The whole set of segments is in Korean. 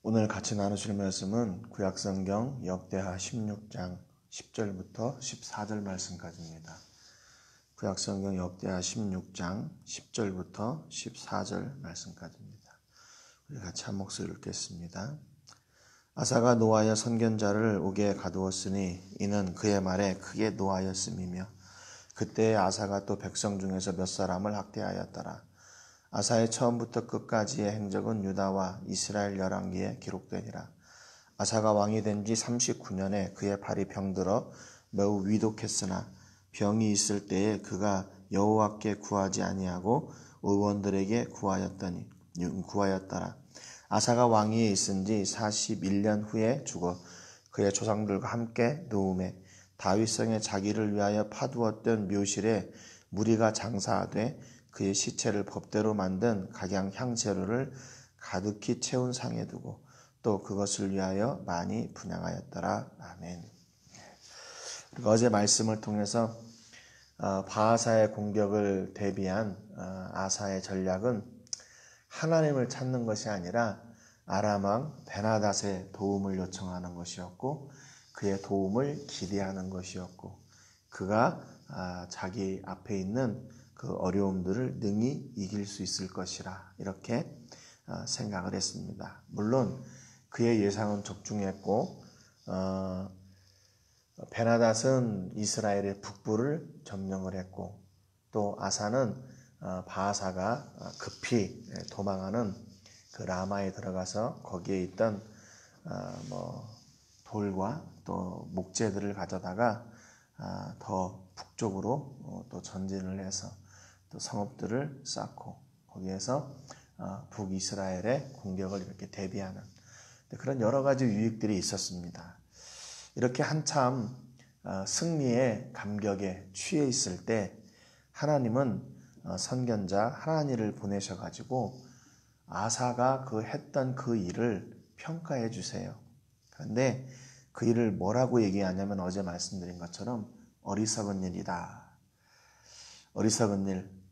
오늘 같이 나누실 말씀은 구약성경 역대하 16장 10절부터 14절 말씀까지입니다. 구약성경 역대하 16장 10절부터 14절 말씀까지입니다. 우리 같이 한 목소리 읽겠습니다. 아사가 노하여 선견자를 옥에 가두었으니 이는 그의 말에 크게 노하였음이며 그때에 아사가 또 백성 중에서 몇 사람을 학대하였더라. 아사의 처음부터 끝까지의 행적은 유다와 이스라엘 열왕기에 기록되니라. 아사가 왕이 된 지 39년에 그의 발이 병들어 매우 위독했으나 병이 있을 때에 그가 여호와께 구하지 아니하고 의원들에게 구하였더라. 아사가 왕위에 있은 지 41년 후에 죽어 그의 조상들과 함께 누우매 다윗성에 자기를 위하여 파두었던 묘실에 무리가 장사하되 그의 시체를 법대로 만든 각양 향재료를 가득히 채운 상에 두고 또 그것을 위하여 많이 분향하였더라. 아멘. 어제 말씀을 통해서 바하사의 공격을 대비한 아사의 전략은 하나님을 찾는 것이 아니라 아람왕 베나닷의 도움을 요청하는 것이었고 그의 도움을 기대하는 것이었고 그가 자기 앞에 있는 그 어려움들을 능히 이길 수 있을 것이라 이렇게 생각을 했습니다. 물론 그의 예상은 적중했고 베나닷은 이스라엘의 북부를 점령을 했고 또 아사는 바하사가 급히 도망하는 그 라마에 들어가서 거기에 있던 돌과 또 목재들을 가져다가 더 북쪽으로 또 전진을 해서 또 성읍들을 쌓고 거기에서 북이스라엘의 공격을 이렇게 대비하는 그런 여러 가지 유익들이 있었습니다. 이렇게 한참 승리의 감격에 취해 있을 때 하나님은 선견자 하나니를 보내셔가지고 아사가 했던 그 일을 평가해 주세요. 그런데 그 일을 뭐라고 얘기하냐면 어제 말씀드린 것처럼 어리석은 일이다. 어리석은 일,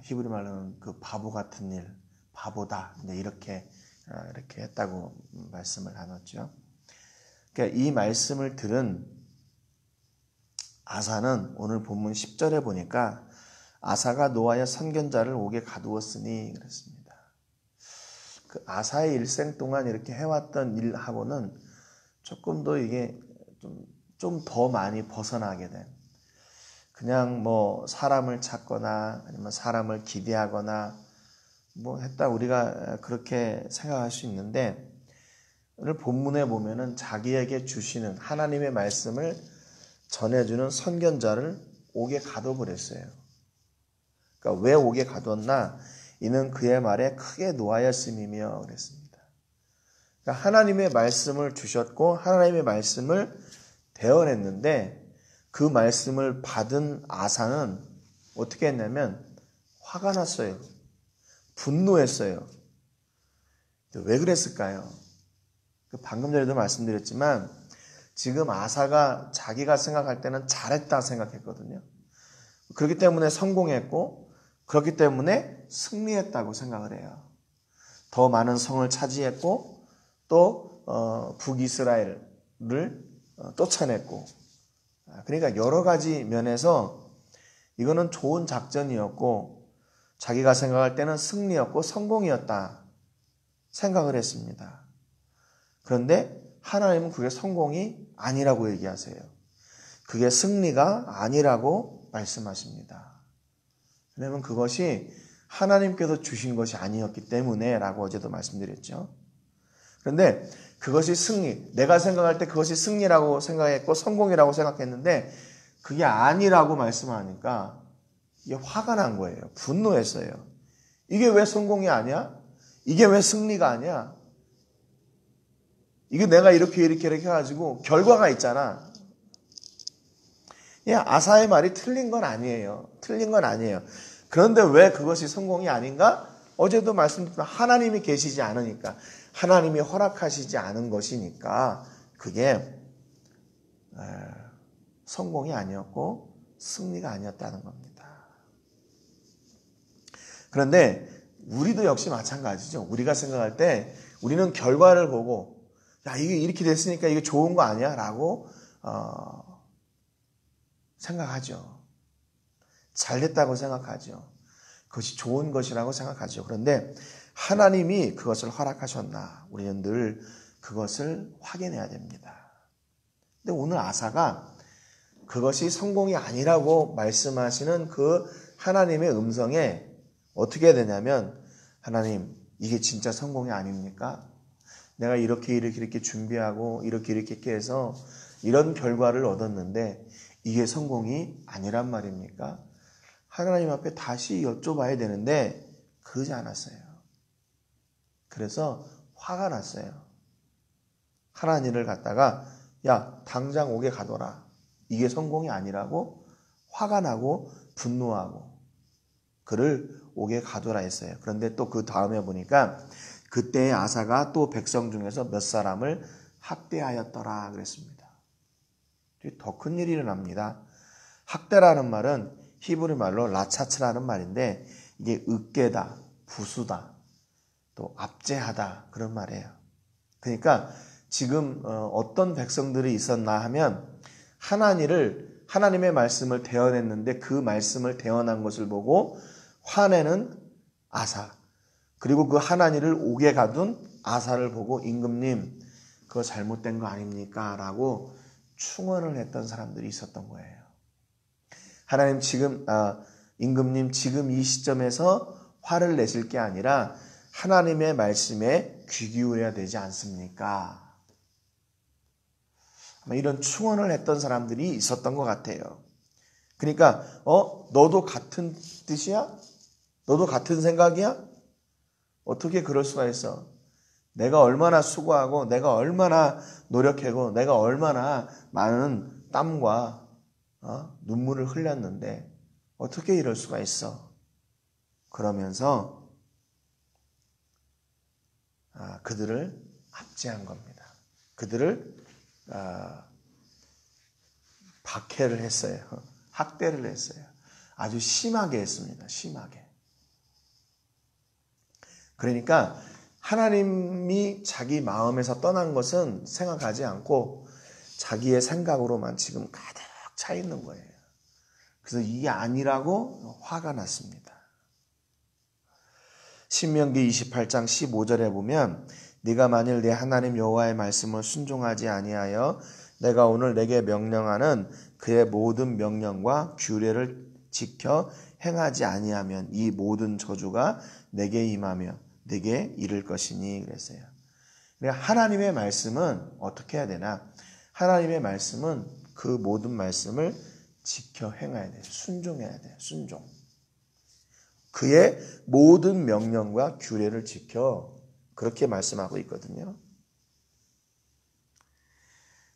히브리 말로는 그 바보 같은 일, 바보다. 이렇게 했다고 말씀을 나눴죠. 그러니까 이 말씀을 들은 아사는 오늘 본문 10절에 보니까 아사가 노하여 선견자를 옥에 가두었으니 그랬습니다. 그 아사의 일생 동안 이렇게 해왔던 일하고는 조금 더 이게 좀 더 많이 벗어나게 된 그냥 사람을 찾거나 아니면 사람을 기대하거나 했다 우리가 그렇게 생각할 수 있는데 오늘 본문에 보면은 자기에게 주시는 하나님의 말씀을 전해주는 선견자를 옥에 가둬버렸어요. 그러니까 왜 옥에 가뒀나? 이는 그의 말에 크게 노하였음이며 그랬습니다. 그러니까 하나님의 말씀을 주셨고 하나님의 말씀을 대언했는데 그 말씀을 받은 아사는 어떻게 했냐면 화가 났어요. 분노했어요. 왜 그랬을까요? 방금 전에도 말씀드렸지만 지금 아사가 자기가 생각할 때는 잘했다 생각했거든요. 그렇기 때문에 성공했고 그렇기 때문에 승리했다고 생각을 해요. 더 많은 성을 차지했고 또 북이스라엘을 쫓아냈고 그러니까 여러 가지 면에서 이거는 좋은 작전이었고 자기가 생각할 때는 승리였고 성공이었다 생각을 했습니다. 그런데 하나님은 그게 성공이 아니라고 얘기하세요. 그게 승리가 아니라고 말씀하십니다. 왜냐하면 그것이 하나님께서 주신 것이 아니었기 때문에 라고 어제도 말씀드렸죠. 그런데 그것이 승리, 내가 생각할 때 그것이 승리라고 생각했고 성공이라고 생각했는데 그게 아니라고 말씀하니까 이게 화가 난 거예요. 분노했어요. 이게 왜 성공이 아니야? 이게 왜 승리가 아니야? 이게 내가 이렇게 해가지고 결과가 있잖아. 아사의 말이 틀린 건 아니에요. 틀린 건 아니에요. 그런데 왜 그것이 성공이 아닌가? 어제도 말씀드렸지만 하나님이 계시지 않으니까 하나님이 허락하시지 않은 것이니까 그게 성공이 아니었고 승리가 아니었다는 겁니다. 그런데 우리도 역시 마찬가지죠. 우리가 생각할 때 우리는 결과를 보고 야 이게 이렇게 됐으니까 이게 좋은 거 아니야? 라고 생각하죠. 잘 됐다고 생각하죠. 그것이 좋은 것이라고 생각하죠. 그런데 하나님이 그것을 허락하셨나? 우리는 늘 그것을 확인해야 됩니다. 근데 오늘 아사가 그것이 성공이 아니라고 말씀하시는 그 하나님의 음성에 어떻게 되냐면 하나님 이게 진짜 성공이 아닙니까? 내가 이렇게 준비하고 이렇게 해서 이런 결과를 얻었는데 이게 성공이 아니란 말입니까? 하나님 앞에 다시 여쭤봐야 되는데 그러지 않았어요. 그래서 화가 났어요. 하나님을 갖다가 야 당장 옥에 가둬라. 이게 성공이 아니라고 화가 나고 분노하고 그를 옥에 가둬라 했어요. 그런데 또 그 다음에 보니까 그때의 아사가 또 백성 중에서 몇 사람을 학대하였더라 그랬습니다. 더 큰 일이 일어납니다. 학대라는 말은 히브리 말로 라차츠라는 말인데 이게 으깨다, 부수다, 또 압제하다 그런 말이에요. 그러니까 지금 어떤 백성들이 있었나 하면 하나님의 말씀을 대언했는데 그 말씀을 대언한 것을 보고 화내는 아사, 그리고 그 하나님을 옥에 가둔 아사를 보고 임금님 그거 잘못된 거 아닙니까? 라고 충언을 했던 사람들이 있었던 거예요. 하나님 임금님 지금 이 시점에서 화를 내실 게 아니라 하나님의 말씀에 귀 기울여야 되지 않습니까? 이런 충언을 했던 사람들이 있었던 것 같아요. 그러니까 너도 같은 뜻이야? 너도 같은 생각이야? 어떻게 그럴 수가 있어? 내가 얼마나 수고하고 내가 얼마나 노력하고 내가 얼마나 많은 땀과 눈물을 흘렸는데 어떻게 이럴 수가 있어? 그러면서 그들을 압제한 겁니다. 그들을 박해를 했어요. 학대를 했어요. 아주 심하게 했습니다. 심하게. 그러니까 하나님이 자기 마음에서 떠난 것은 생각하지 않고 자기의 생각으로만 지금 가득 차 있는 거예요. 그래서 이게 아니라고 화가 났습니다. 신명기 28장 15절에 보면 네가 만일 내 하나님 여호와의 말씀을 순종하지 아니하여 내가 오늘 내게 명령하는 그의 모든 명령과 규례를 지켜 행하지 아니하면 이 모든 저주가 내게 임하며 내게 이를 것이니 그랬어요. 그러니까 하나님의 말씀은 어떻게 해야 되나? 하나님의 말씀은 그 모든 말씀을 지켜 행해야 돼요. 순종해야 돼요. 순종. 그의 모든 명령과 규례를 지켜 그렇게 말씀하고 있거든요.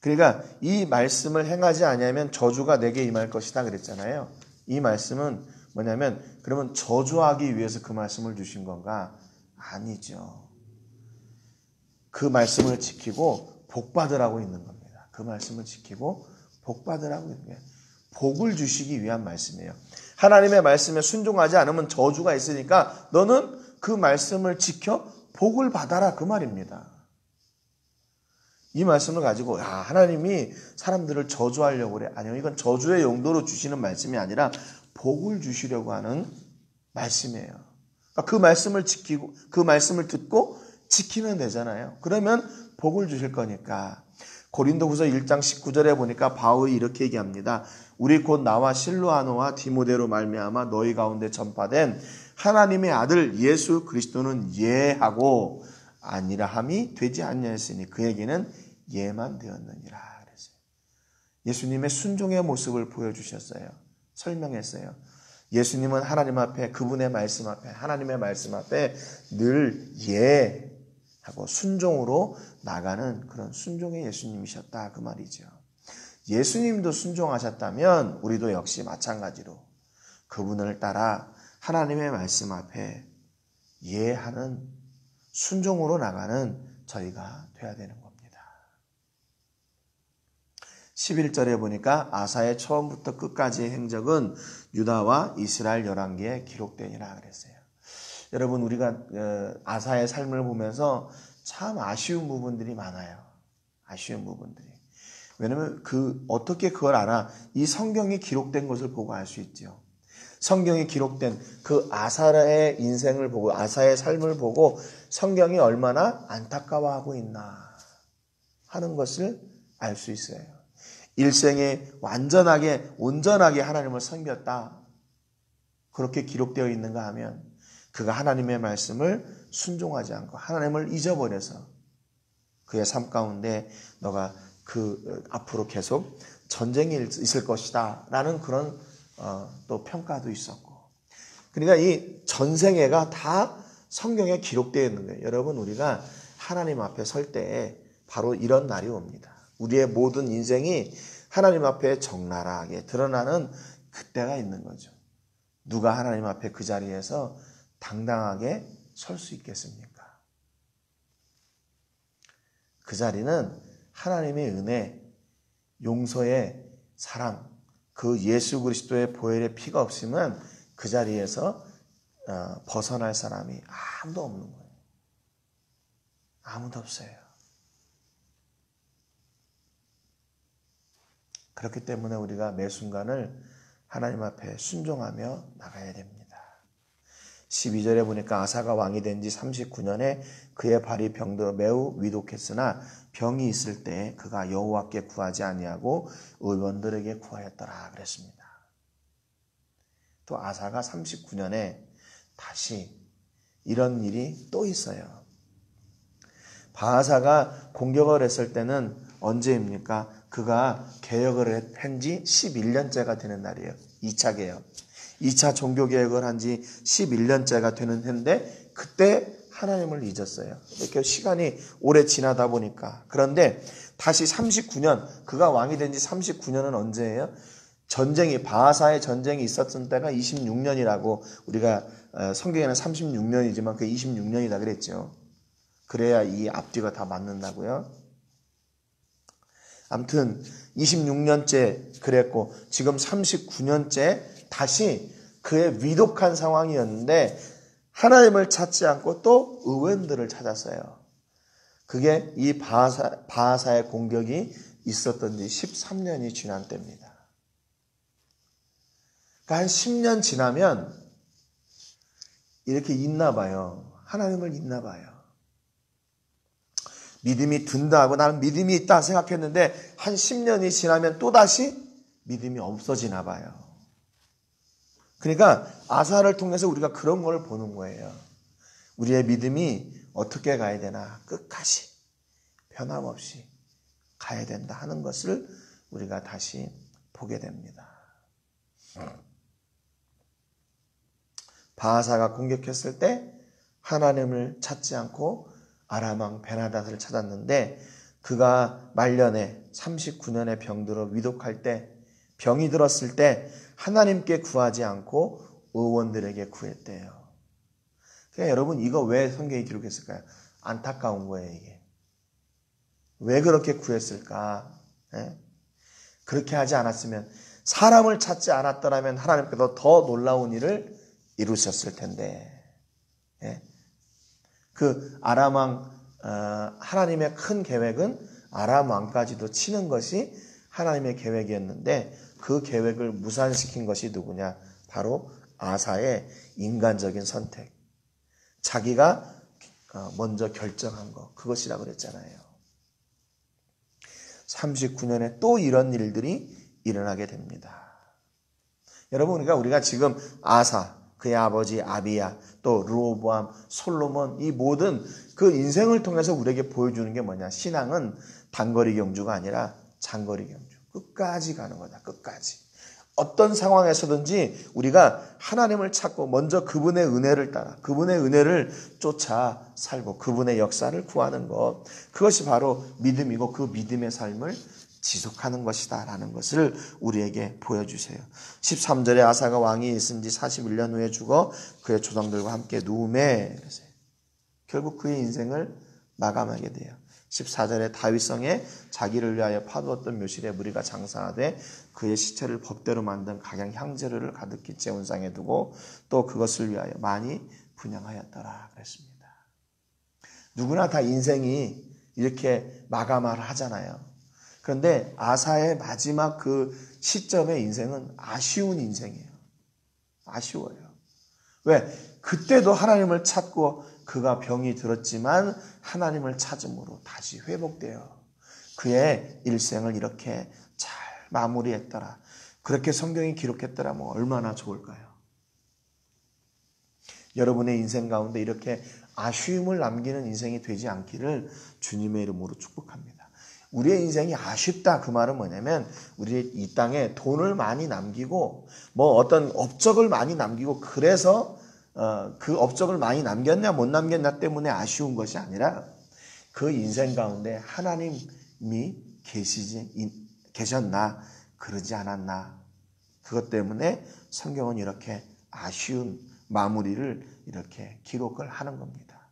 그러니까 이 말씀을 행하지 아니하면 저주가 내게 임할 것이다 그랬잖아요. 이 말씀은 뭐냐면 그러면 저주하기 위해서 그 말씀을 주신 건가? 아니죠. 그 말씀을 지키고 복받으라고 있는 겁니다. 그 말씀을 지키고 복받으라고 있는 거예요. 복을 주시기 위한 말씀이에요. 하나님의 말씀에 순종하지 않으면 저주가 있으니까 너는 그 말씀을 지켜 복을 받아라 그 말입니다. 이 말씀을 가지고 하나님이 사람들을 저주하려고 그래. 아니요, 이건 저주의 용도로 주시는 말씀이 아니라 복을 주시려고 하는 말씀이에요. 그 말씀을 지키고 그 말씀을 듣고 지키면 되잖아요. 그러면 복을 주실 거니까. 고린도후서 1장 19절에 보니까 바울이 이렇게 얘기합니다. 우리 곧 나와 실로아노와 디모데로 말미암아 너희 가운데 전파된 하나님의 아들 예수 그리스도는 예하고 아니라함이 되지 아니하였으니 그에게는 예만 되었느니라 그랬어요. 예수님의 순종의 모습을 보여주셨어요. 설명했어요. 예수님은 하나님 앞에 그분의 말씀 앞에 하나님의 말씀 앞에 늘 예하고 순종으로 나가는 그런 순종의 예수님이셨다 그 말이죠. 예수님도 순종하셨다면 우리도 역시 마찬가지로 그분을 따라 하나님의 말씀 앞에 예하는 순종으로 나가는 저희가 돼야 되는 겁니다. 11절에 보니까 아사의 처음부터 끝까지의 행적은 유다와 이스라엘 열왕기에 기록되니라 그랬어요. 여러분 우리가 아사의 삶을 보면서 참 아쉬운 부분들이 많아요. 아쉬운 부분들이. 왜냐면 어떻게 그걸 알아? 이 성경에 기록된 것을 보고 알 수 있죠. 성경에 기록된 그 아사의 인생을 보고 아사의 삶을 보고 성경이 얼마나 안타까워하고 있나 하는 것을 알 수 있어요. 일생에 온전하게 하나님을 섬겼다. 그렇게 기록되어 있는가 하면 그가 하나님의 말씀을 순종하지 않고 하나님을 잊어버려서 그의 삶 가운데 너가 앞으로 계속 전쟁이 있을 것이다 라는 그런 또 평가도 있었고, 그러니까 이 전생애가 다 성경에 기록되어 있는 거예요. 여러분 우리가 하나님 앞에 설 때 바로 이런 날이 옵니다. 우리의 모든 인생이 하나님 앞에 적나라하게 드러나는 그때가 있는 거죠. 누가 하나님 앞에 그 자리에서 당당하게 설 수 있겠습니까? 그 자리는 하나님의 은혜, 용서의 사랑, 그 예수 그리스도의 보혈의 피가 없으면 그 자리에서 벗어날 사람이 아무도 없는 거예요. 아무도 없어요. 그렇기 때문에 우리가 매 순간을 하나님 앞에 순종하며 나가야 됩니다. 12절에 보니까 아사가 왕이 된 지 39년에 그의 발이 병들어 매우 위독했으나 병이 있을 때 그가 여호와께 구하지 아니하고 의원들에게 구하였더라 그랬습니다. 또 아사가 39년에 다시 이런 일이 또 있어요. 바하사가 공격을 했을 때는 언제입니까? 그가 개혁을 한 지 11년째가 되는 날이에요. 2차 개혁. 2차 종교개혁을 한 지 11년째가 되는 해인데 그때 하나님을 잊었어요. 이렇게 시간이 오래 지나다 보니까. 그런데 다시 39년, 그가 왕이 된 지 39년은 언제예요? 바하사의 전쟁이 있었던 때가 26년이라고 우리가 성경에는 36년이지만 그게 26년이다 그랬죠. 그래야 이 앞뒤가 다 맞는다고요. 아무튼 26년째 그랬고 지금 39년째 다시 그의 위독한 상황이었는데 하나님을 찾지 않고 또 의원들을 찾았어요. 그게 이 바하사의 공격이 있었던 지 13년이 지난 때입니다. 그러니까 한 10년 지나면 이렇게 있나 봐요. 하나님을 잊나 봐요. 믿음이 든다 하고 나는 믿음이 있다 생각했는데 한 10년이 지나면 또다시 믿음이 없어지나 봐요. 그러니까 아사를 통해서 우리가 그런 걸 보는 거예요. 우리의 믿음이 어떻게 가야 되나 끝까지 변함없이 가야 된다 하는 것을 우리가 다시 보게 됩니다. 바하사가 공격했을 때 하나님을 찾지 않고 아람왕 베나닷을 찾았는데 그가 말년에 39년에 병들어 위독할 때 병이 들었을 때 하나님께 구하지 않고 의원들에게 구했대요. 그러니까 여러분 이거 왜 성경에 기록했을까요? 안타까운 거예요 이게. 왜 그렇게 구했을까? 그렇게 하지 않았으면 사람을 찾지 않았더라면 하나님께서 더 놀라운 일을 이루셨을 텐데. 그 아람왕 하나님의 큰 계획은 아람왕까지도 치는 것이 하나님의 계획이었는데 그 계획을 무산시킨 것이 누구냐? 바로 아사의 인간적인 선택. 자기가 먼저 결정한 것. 그것이라고 그랬잖아요. 39년에 또 이런 일들이 일어나게 됩니다. 여러분 그러니까 우리가 지금 아사, 그의 아버지 아비야, 또 르호보암, 솔로몬 이 모든 그 인생을 통해서 우리에게 보여주는 게 뭐냐? 신앙은 단거리 경주가 아니라 장거리 경주. 끝까지 가는 거다. 끝까지. 어떤 상황에서든지 우리가 하나님을 찾고 먼저 그분의 은혜를 따라 그분의 은혜를 쫓아 살고 그분의 역사를 구하는 것. 그것이 바로 믿음이고 그 믿음의 삶을 지속하는 것이다 라는 것을 우리에게 보여주세요. 13절에 아사가 왕이 있은 지 41년 후에 죽어 그의 조상들과 함께 누움에 결국 그의 인생을 마감하게 돼요. 14절에 다윗성에 자기를 위하여 파두었던 묘실에 무리가 장사하되 그의 시체를 법대로 만든 각양 향재료를 가득히 재운상에 두고 또 그것을 위하여 많이 분양하였더라 그랬습니다. 누구나 다 인생이 이렇게 마감을 하잖아요. 그런데 아사의 마지막 그 시점의 인생은 아쉬운 인생이에요. 아쉬워요. 왜? 그때도 하나님을 찾고 그가 병이 들었지만 하나님을 찾음으로 다시 회복되어 그의 일생을 이렇게 잘 마무리했더라. 그렇게 성경이 기록했더라면 얼마나 좋을까요? 여러분의 인생 가운데 이렇게 아쉬움을 남기는 인생이 되지 않기를 주님의 이름으로 축복합니다. 우리의 인생이 아쉽다 그 말은 뭐냐면 우리 이 땅에 돈을 많이 남기고 뭐 어떤 업적을 많이 남기고 그래서 그 업적을 많이 남겼냐 못 남겼냐 때문에 아쉬운 것이 아니라 그 인생 가운데 하나님이 계셨나 그러지 않았나 그것 때문에 성경은 이렇게 아쉬운 마무리를 이렇게 기록을 하는 겁니다.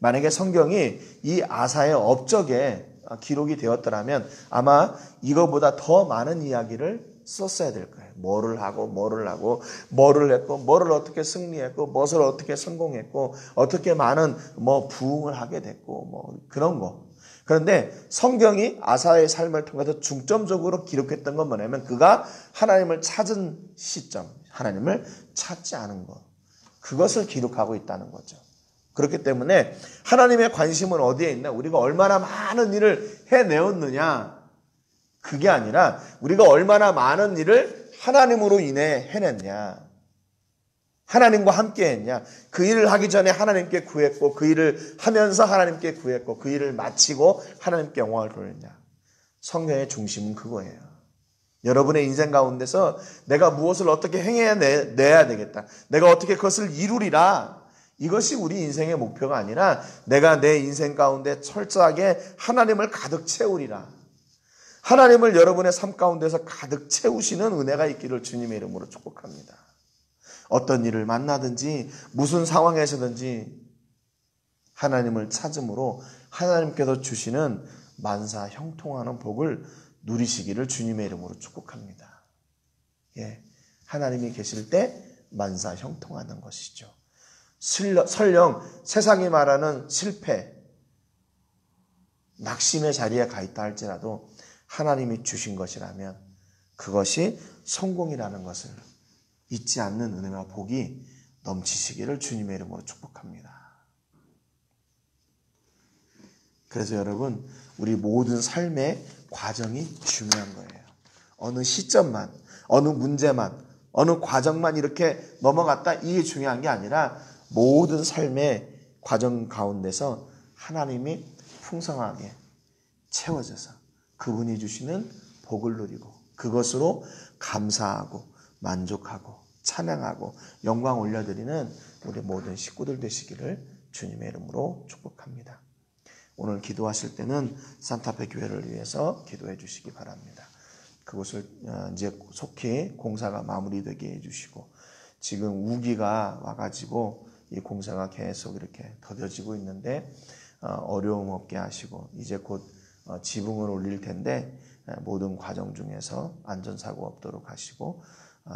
만약에 성경이 이 아사의 업적에 기록이 되었더라면 아마 이거보다 더 많은 이야기를 썼어야 될 거예요. 뭐를 하고 뭐를 했고 뭐를 어떻게 승리했고 무엇을 어떻게 성공했고 어떻게 많은 부흥을 하게 됐고 그런 거. 그런데 성경이 아사의 삶을 통해서 중점적으로 기록했던 건 뭐냐면 그가 하나님을 찾은 시점, 하나님을 찾지 않은 것. 그것을 기록하고 있다는 거죠. 그렇기 때문에 하나님의 관심은 어디에 있나? 우리가 얼마나 많은 일을 해내었느냐? 그게 아니라 우리가 얼마나 많은 일을 하나님으로 인해 해냈냐? 하나님과 함께 했냐? 그 일을 하기 전에 하나님께 구했고 그 일을 하면서 하나님께 구했고 그 일을 마치고 하나님께 영광을 돌렸냐? 성경의 중심은 그거예요. 여러분의 인생 가운데서 내가 무엇을 어떻게 행해내야 되겠다. 내가 어떻게 그것을 이루리라. 이것이 우리 인생의 목표가 아니라 내가 내 인생 가운데 철저하게 하나님을 가득 채우리라. 하나님을 여러분의 삶 가운데서 가득 채우시는 은혜가 있기를 주님의 이름으로 축복합니다. 어떤 일을 만나든지 무슨 상황에서든지 하나님을 찾음으로 하나님께서 주시는 만사 형통하는 복을 누리시기를 주님의 이름으로 축복합니다. 예, 하나님이 계실 때 만사 형통하는 것이죠. 설령 세상이 말하는 실패, 낙심의 자리에 가 있다 할지라도 하나님이 주신 것이라면 그것이 성공이라는 것을 잊지 않는 은혜와 복이 넘치시기를 주님의 이름으로 축복합니다. 그래서 여러분, 우리 모든 삶의 과정이 중요한 거예요. 어느 시점만, 어느 문제만, 어느 과정만 이렇게 넘어갔다 이게 중요한 게 아니라 모든 삶의 과정 가운데서 하나님이 풍성하게 채워져서 그분이 주시는 복을 누리고 그것으로 감사하고 만족하고 찬양하고 영광 올려드리는 우리 모든 식구들 되시기를 주님의 이름으로 축복합니다. 오늘 기도하실 때는 산타페 교회를 위해서 기도해 주시기 바랍니다. 그곳을 이제 속히 공사가 마무리되게 해주시고 지금 우기가 와가지고 이 공사가 계속 이렇게 더뎌지고 있는데 어려움 없게 하시고 이제 곧 지붕을 올릴 텐데 모든 과정 중에서 안전사고 없도록 하시고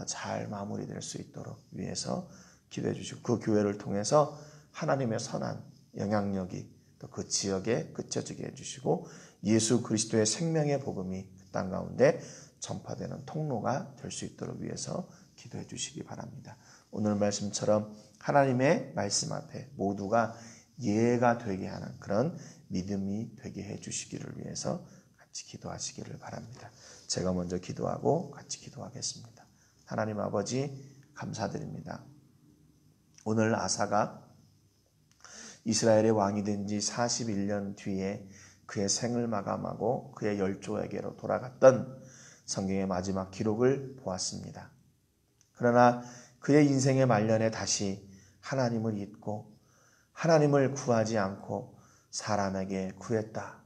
잘 마무리될 수 있도록 위해서 기도해 주시고 그 교회를 통해서 하나님의 선한 영향력이 또 그 지역에 그쳐지게 해주시고 예수 그리스도의 생명의 복음이 그 땅 가운데 전파되는 통로가 될 수 있도록 위해서 기도해 주시기 바랍니다. 오늘 말씀처럼 하나님의 말씀 앞에 모두가 예가 되게 하는 그런 믿음이 되게 해 주시기를 위해서 같이 기도하시기를 바랍니다. 제가 먼저 기도하고 같이 기도하겠습니다. 하나님 아버지 감사드립니다. 오늘 아사가 이스라엘의 왕이 된 지 41년 뒤에 그의 생을 마감하고 그의 열조에게로 돌아갔던 성경의 마지막 기록을 보았습니다. 그러나 그의 인생의 말년에 다시 하나님을 잊고 하나님을 구하지 않고 사람에게 구했다.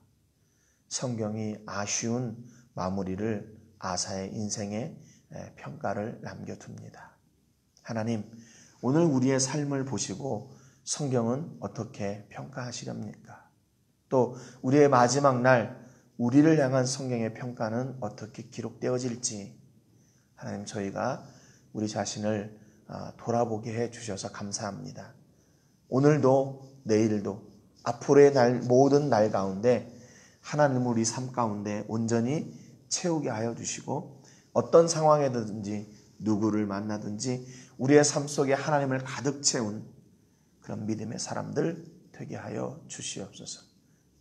성경이 아쉬운 마무리를 아사의 인생에 평가를 남겨둡니다. 하나님, 오늘 우리의 삶을 보시고 성경은 어떻게 평가하시렵니까? 또 우리의 마지막 날 우리를 향한 성경의 평가는 어떻게 기록되어질지 하나님 저희가 우리 자신을 돌아보게 해 주셔서 감사합니다. 오늘도 내일도 앞으로의 모든 날 가운데 하나님을 우리 삶 가운데 온전히 채우게 하여 주시고 어떤 상황에든지 누구를 만나든지 우리의 삶 속에 하나님을 가득 채운 그런 믿음의 사람들 되게 하여 주시옵소서.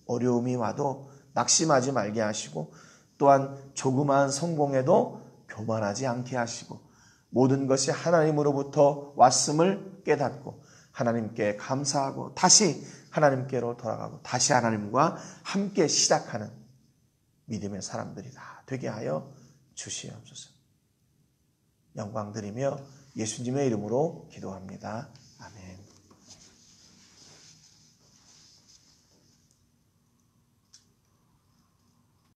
어려움이 와도 낙심하지 말게 하시고 또한 조그마한 성공에도 교만하지 않게 하시고 모든 것이 하나님으로부터 왔음을 깨닫고 하나님께 감사하고 다시 하나님께로 돌아가고 다시 하나님과 함께 시작하는 믿음의 사람들이 다 되게 하여 주시옵소서. 영광 드리며 예수님의 이름으로 기도합니다. 아멘.